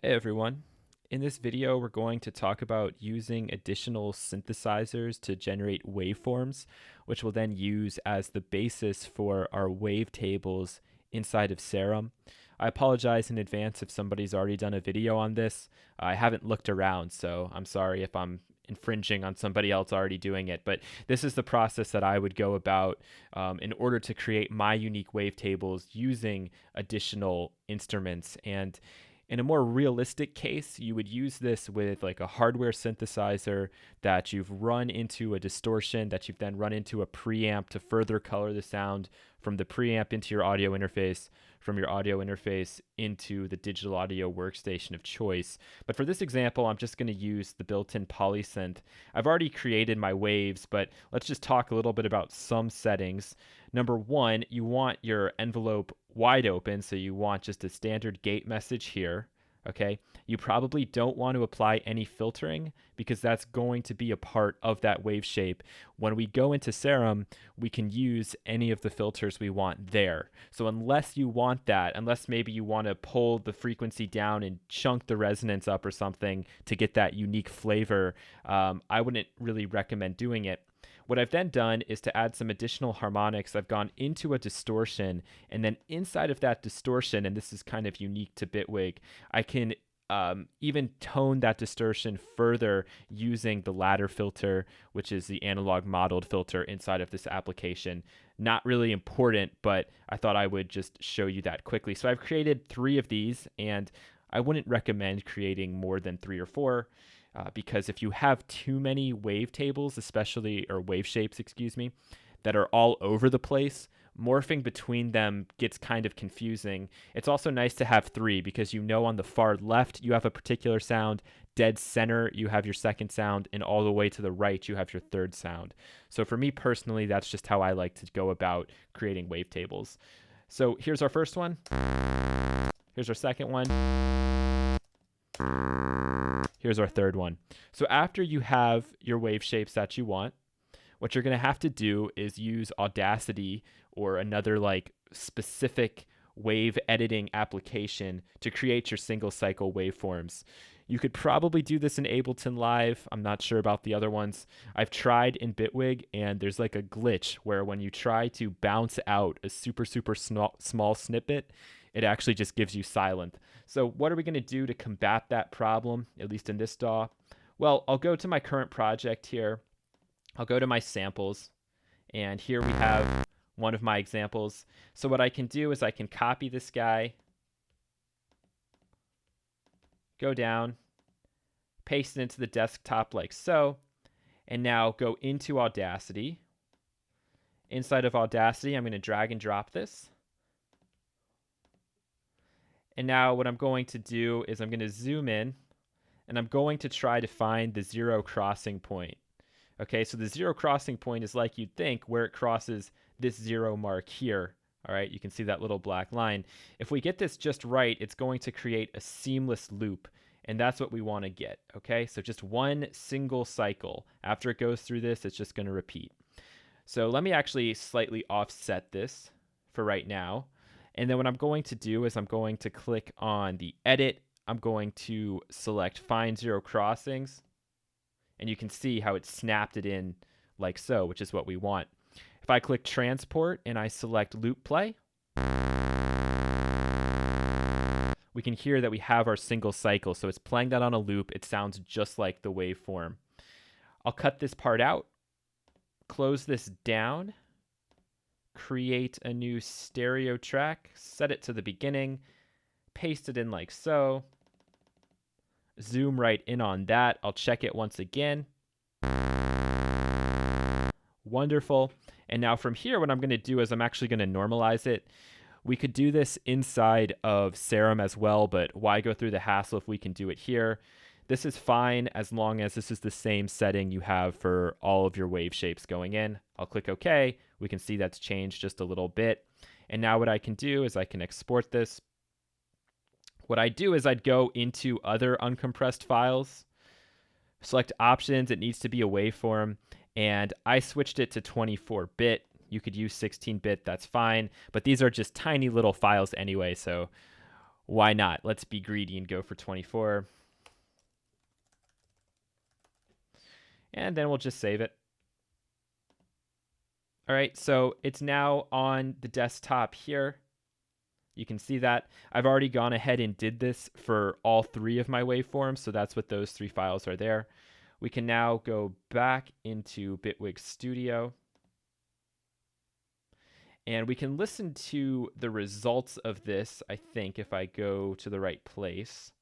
Hey everyone. In this video, we're going to talk about using additional synthesizers to generate waveforms, which we'll then use as the basis for our wavetables inside of Serum. I apologize in advance if somebody's already done a video on this. I haven't looked around, so I'm sorry if I'm infringing on somebody else already doing it, but this is the process that I would go about in order to create my unique wavetables using additional instruments. And in a more realistic case, you would use this with like a hardware synthesizer that you've run into a distortion, that you've then run into a preamp to further color the sound from the preamp into your audio interface, from your audio interface into the digital audio workstation of choice. But for this example, I'm just going to use the built-in polysynth. I've already created my waves, but let's just talk a little bit about some settings. Number one, you want your envelope wide open, so you want just a standard gate message here. Okay, you probably don't want to apply any filtering because that's going to be a part of that wave shape. When we go into Serum, we can use any of the filters we want there. So unless you want that, unless maybe you want to pull the frequency down and chunk the resonance up or something to get that unique flavor, I wouldn't really recommend doing it. What I've then done is to add some additional harmonics. I've gone into a distortion, and then inside of that distortion, and this is kind of unique to Bitwig, I can even tone that distortion further using the ladder filter, which is the analog modeled filter inside of this application. Not really important, but I thought I would just show you that quickly. So I've created 3 of these, and I wouldn't recommend creating more than 3 or 4. Because if you have too many wavetables, especially, or wave shapes, excuse me, that are all over the place, morphing between them gets kind of confusing. It's also nice to have 3 because you know on the far left you have a particular sound, dead center you have your second sound, and all the way to the right you have your third sound. So for me personally, that's just how I like to go about creating wavetables. So here's our first one. Here's our second one. Here's our third one. So after you have your wave shapes that you want, what you're going to have to do is use Audacity or another like specific wave editing application to create your single cycle waveforms. You could probably do this in Ableton Live. I'm not sure about the other ones. I've tried in Bitwig, and there's like a glitch where when you try to bounce out a super small snippet, it actually just gives you silent. So what are we going to do to combat that problem, at least in this DAW? Well, I'll go to my current project here. I'll go to my samples, and here we have one of my examples. So what I can do is I can copy this guy, go down, paste it into the desktop like so, and now go into Audacity. Inside of Audacity, I'm going to drag and drop this. And now what I'm going to do is I'm going to zoom in, and I'm going to try to find the 0 crossing point. Okay, so the 0 crossing point is like you'd think, where it crosses this 0 mark here. All right, you can see that little black line. If we get this just right, it's going to create a seamless loop, and that's what we want to get. Okay, so just one single cycle. After it goes through this, it's just going to repeat. So let me actually slightly offset this for right now. And then what I'm going to do is I'm going to click on the edit. I'm going to select find 0 crossings. And you can see how it snapped it in like so, which is what we want. If I click transport and I select loop play, we can hear that we have our single cycle. So it's playing that on a loop. It sounds just like the waveform. I'll cut this part out, close this down, create a new stereo track, set it to the beginning, paste it in like so, zoom right in on that. I'll check it once again. Wonderful. And now from here, what I'm going to do is I'm actually going to normalize it. We could do this inside of Serum as well, but why go through the hassle if we can do it here? This is fine as long as this is the same setting you have for all of your wave shapes going in. I'll click OK. We can see that's changed just a little bit. And now what I can do is I can export this. What I do is I'd go into other uncompressed files, select options, it needs to be a waveform, and I switched it to 24-bit. You could use 16-bit, that's fine, but these are just tiny little files anyway, so why not? Let's be greedy and go for 24. And then we'll just save it. All right, so it's now on the desktop here. You can see that I've already gone ahead and did this for all 3 of my waveforms, so that's what those 3 files are there. We can now go back into Bitwig Studio, and we can listen to the results of this, I think, if I go to the right place.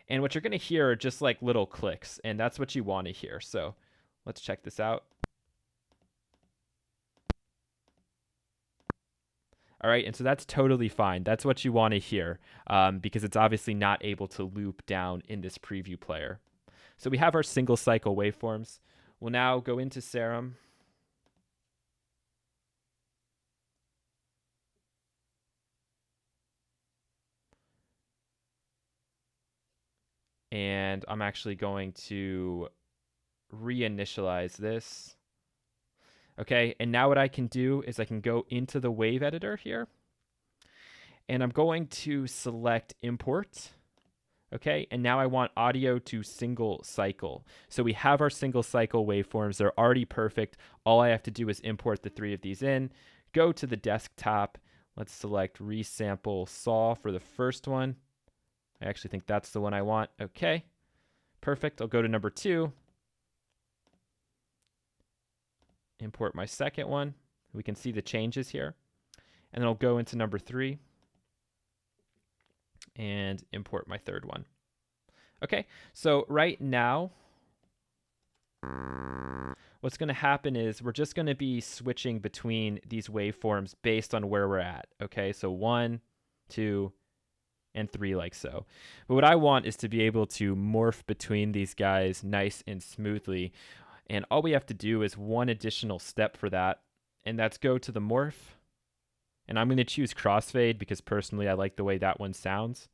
And what you're going to hear are just like little clicks, and that's what you want to hear. So let's check this out. All right, and so that's totally fine. That's what you want to hear because it's obviously not able to loop down in this preview player. So we have our single cycle waveforms. We'll now go into Serum. And I'm actually going to reinitialize this. Okay, and now what I can do is I can go into the wave editor here, and I'm going to select import. Okay, and now I want audio to single cycle. So we have our single cycle waveforms. They're already perfect. All I have to do is import the 3 of these in, go to the desktop. Let's select resample saw for the first one. I actually think that's the one I want. Okay, perfect. I'll go to number 2. Import my second one. We can see the changes here. And then I'll go into number 3 and import my third one. Okay, so right now, what's going to happen is we're just going to be switching between these waveforms based on where we're at. Okay, so 1, 2, and 3 like so. But what I want is to be able to morph between these guys nice and smoothly. And all we have to do is one additional step for that, and that's go to the morph. And I'm going to choose crossfade because personally I like the way that one sounds.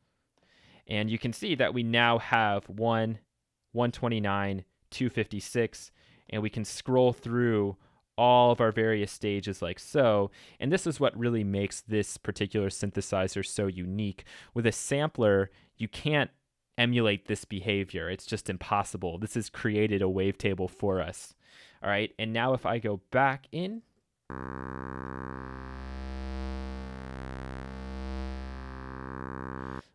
And you can see that we now have 129, 256, and we can scroll through all of our various stages like so. And this is what really makes this particular synthesizer so unique. With a sampler, you can't emulate this behavior. It's just impossible. This has created a wavetable for us. All right, and now if I go back in,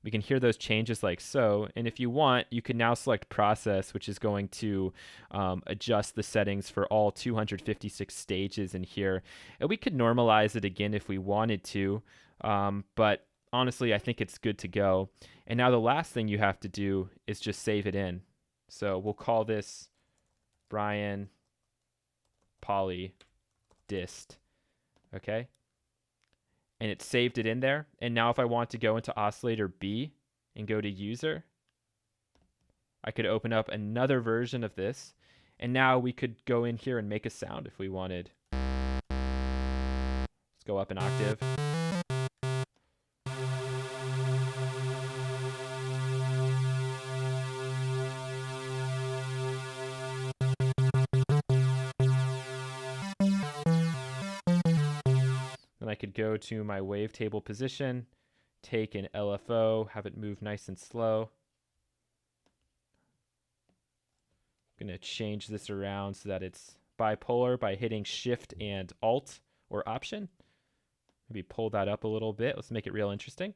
we can hear those changes like so. And if you want, you can now select process, which is going to adjust the settings for all 256 stages in here. And we could normalize it again if we wanted to, but honestly, I think it's good to go. And now the last thing you have to do is just save it in. So we'll call this Brian Poly Dist, okay? And it saved it in there. And now if I want to go into oscillator B and go to user, I could open up another version of this. And now we could go in here and make a sound if we wanted. Let's go up an octave. Then I could go to my wavetable position, take an LFO, have it move nice and slow. I'm going to change this around so that it's bipolar by hitting Shift and Alt or Option. Maybe pull that up a little bit. Let's make it real interesting.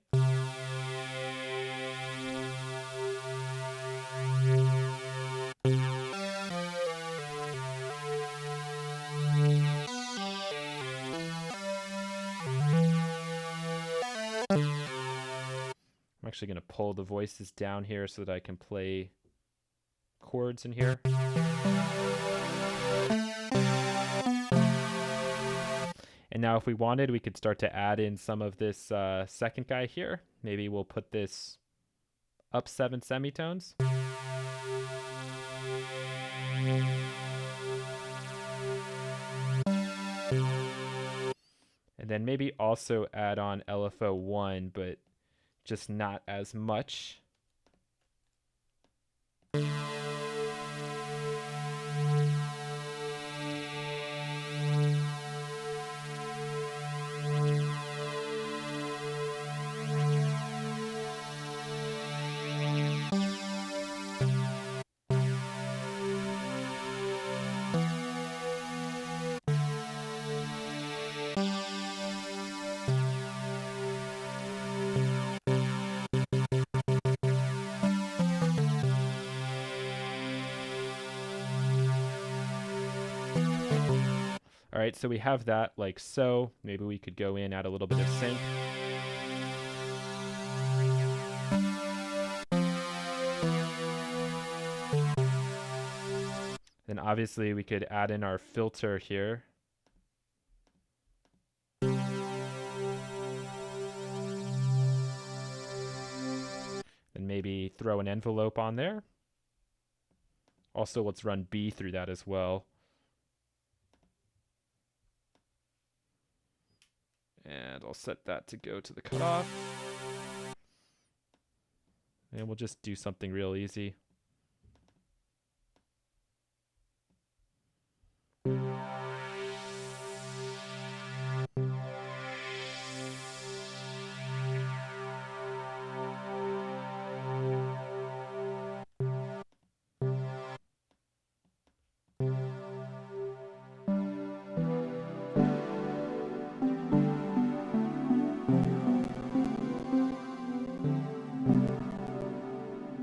I'm actually going to pull the voices down here so that I can play chords in here. And now if we wanted, we could start to add in some of this second guy here. Maybe we'll put this up 7 semitones. And then maybe also add on LFO 1, but just not as much. right, so we have that like so. Maybe we could go in, add a little bit of sync. Then obviously we could add in our filter here. And maybe throw an envelope on there. Also, let's run B through that as well. And I'll set that to go to the cutoff. And we'll just do something real easy.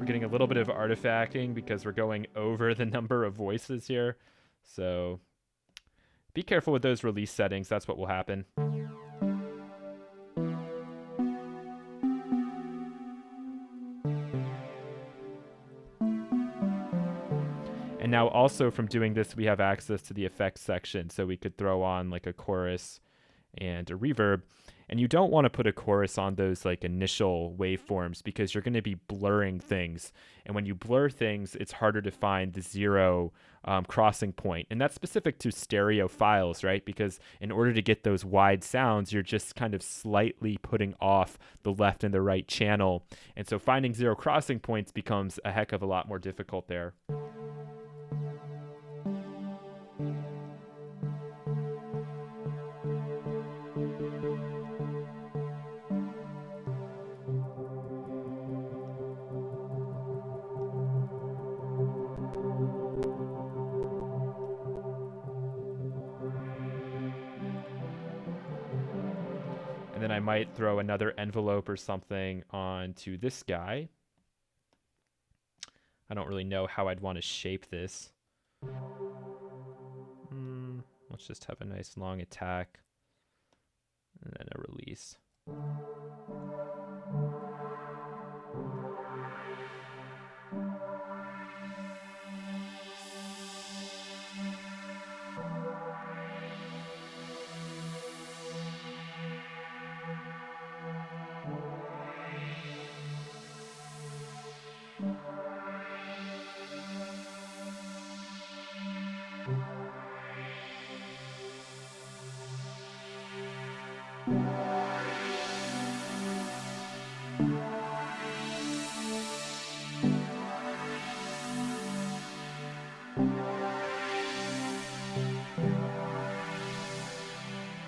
Getting a little bit of artifacting because we're going over the number of voices here. So be careful with those release settings. That's what will happen. And now also from doing this, we have access to the effects section. So we could throw on like a chorus and a reverb. And you don't want to put a chorus on those like initial waveforms because you're going to be blurring things. And when you blur things, it's harder to find the zero crossing point. And that's specific to stereo files, right? Because in order to get those wide sounds, you're just kind of slightly putting off the left and the right channel. And so finding zero crossing points becomes a heck of a lot more difficult there. And then I might throw another envelope or something onto this guy. I don't really know how I'd want to shape this. Let's just have a nice long attack and then a release.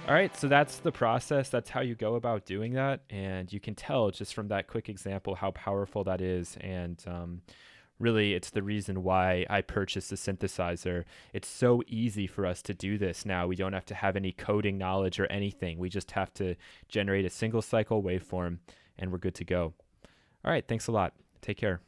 All right, so that's the process. That's how you go about doing that. And you can tell just from that quick example how powerful that is. And really, it's the reason why I purchased a synthesizer. It's so easy for us to do this now. We don't have to have any coding knowledge or anything. We just have to generate a single cycle waveform and we're good to go. All right, thanks a lot. Take care.